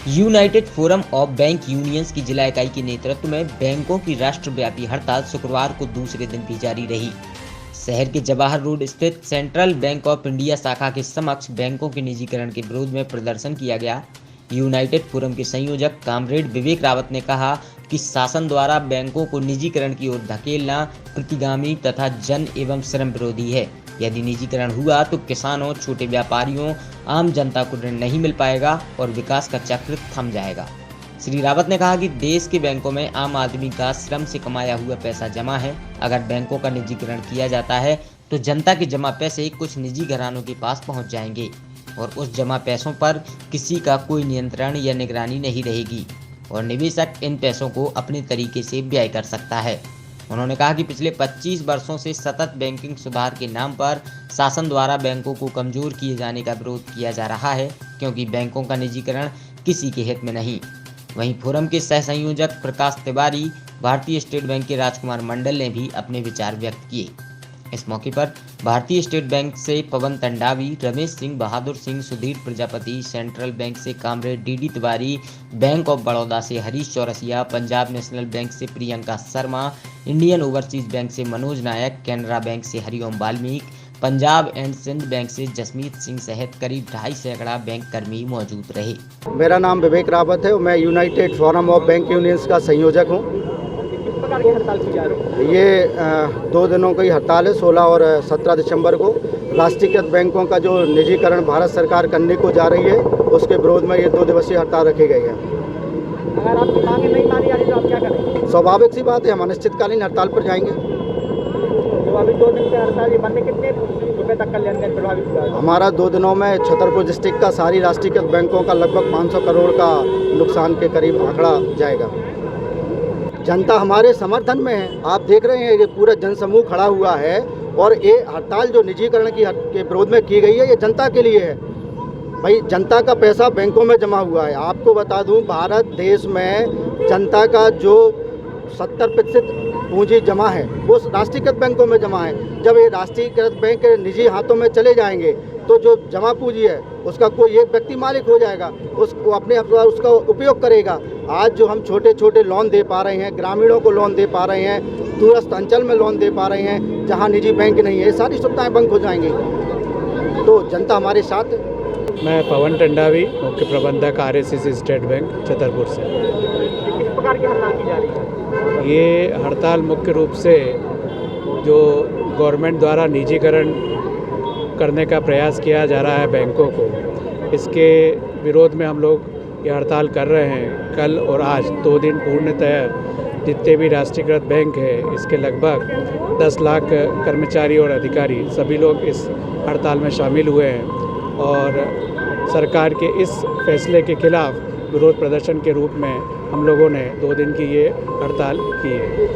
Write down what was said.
United forum of bank unions की जिला इकाई के नेतृत्व में बैंकों की राष्ट्रव्यापी हड़ताल शुक्रवार को दूसरे दिन भी जारी रही। शहर के जवाहर रोड स्थित सेंट्रल बैंक ऑफ इंडिया शाखा के समक्ष बैंकों के निजीकरण के विरोध में प्रदर्शन किया गया। यूनाइटेड फोरम के संयोजक कामरेड विवेक रावत ने कहा कि शासन द्वारा बैंकों को निजीकरण की ओर धकेलना प्रतिगामी तथा जन एवं श्रम विरोधी है। यदि निजीकरण हुआ तो किसानों, छोटे व्यापारियों, आम जनता को ऋण नहीं मिल पाएगा और विकास का चक्र थम जाएगा। श्री रावत ने कहा कि देश के बैंकों में आम आदमी का श्रम से कमाया हुआ पैसा जमा है। अगर बैंकों का निजीकरण किया जाता है तो जनता के जमा पैसे कुछ निजी घरानों के पास पहुंच जाएंगे और उस जमा पैसों पर किसी का कोई नियंत्रण या निगरानी नहीं रहेगी और निवेशक इन पैसों को अपने तरीके से व्यय कर सकता है। उन्होंने कहा कि पिछले 25 वर्षों से सतत बैंकिंग सुधार के नाम पर शासन द्वारा बैंकों को कमजोर किए जाने का विरोध किया जा रहा है, क्योंकि बैंकों का निजीकरण किसी के हित में नहीं। वहीं फोरम के सह संयोजक प्रकाश तिवारी, भारतीय स्टेट बैंक के राजकुमार मंडल ने भी अपने विचार व्यक्त किए। इस मौके पर भारतीय स्टेट बैंक से पवन तंडावी, रमेश सिंह, बहादुर सिंह, सुधीर प्रजापति, सेंट्रल बैंक से comrade D Tiwari, bank of Baroda से हरीश चौरसिया, पंजाब नेशनल बैंक से Priyanka Sharma, Indian overseas bank से मनोज नायक, कैनरा बैंक से हरिओम वाल्मीकि, पंजाब एंड सिंध बैंक से जसमीत सिंह सहित करीब 250 सैकड़ा बैंक कर्मी मौजूद रहे। मेरा नाम विवेक रावत है और मैं United forum of bank unions का संयोजक हूँ। ये 2 दिनों की हड़ताल है। 16 और 17 दिसंबर को राष्ट्रीयकृत बैंकों का जो निजीकरण भारत सरकार करने को जा रही है, उसके विरोध में ये 2 दिवसीय हड़ताल रखी गई है। अगर आपकी मांगें नहीं मानी जा रही तो आप क्या करेंगे? स्वाभाविक सी बात है, हम अनिश्चितकालीन हड़ताल पर जाएंगे। तो अभी 2 दिन से हड़ताल, ये बंद कितने रुपए तक का लेन देन प्रभावित हुआ है? हमारा 2 दिनों में छतरपुर डिस्ट्रिक्ट का सारी राष्ट्रीयकृत बैंकों का लगभग 500 करोड़ का नुकसान के करीब आंकड़ा जाएगा। जनता हमारे समर्थन में है। आप देख रहे हैं कि पूरा जनसमूह खड़ा हुआ है और ये हड़ताल जो निजीकरण के विरोध में की गई है, ये जनता के लिए है। भाई, जनता का पैसा बैंकों में जमा हुआ है। आपको बता दूं, भारत देश में जनता का जो 70% पूंजी जमा है वो राष्ट्रीयकृत बैंकों में जमा है। जब ये राष्ट्रीयकृत बैंक निजी हाथों में चले जाएंगे तो जो जमा पूंजी है उसका कोई एक व्यक्ति मालिक हो जाएगा, उसको अपने उसका उपयोग करेगा। आज जो हम छोटे छोटे लोन दे पा रहे हैं, ग्रामीणों को लोन दे पा रहे हैं, दूरस्थ अंचल में लोन दे पा रहे हैं जहां निजी बैंक नहीं है, ये सारी सुविधाएं बंद हो जाएंगी। तो जनता हमारे साथ है। मैं पवन तंडावी, मुख्य प्रबंधक RSCC स्टेट बैंक छतरपुर से। किस प्रकार की हड़ताल की जा रही है? ये हड़ताल मुख्य रूप से जो गवर्नमेंट द्वारा निजीकरण करने का प्रयास किया जा रहा है बैंकों को, इसके विरोध में हम लोग ये हड़ताल कर रहे हैं। कल और आज 2 दिन पूर्णतः जितने भी राष्ट्रीयकृत बैंक है, इसके लगभग 10 लाख कर्मचारी और अधिकारी सभी लोग इस हड़ताल में शामिल हुए हैं और सरकार के इस फैसले के खिलाफ विरोध प्रदर्शन के रूप में हम लोगों ने 2 दिन की ये हड़ताल की है।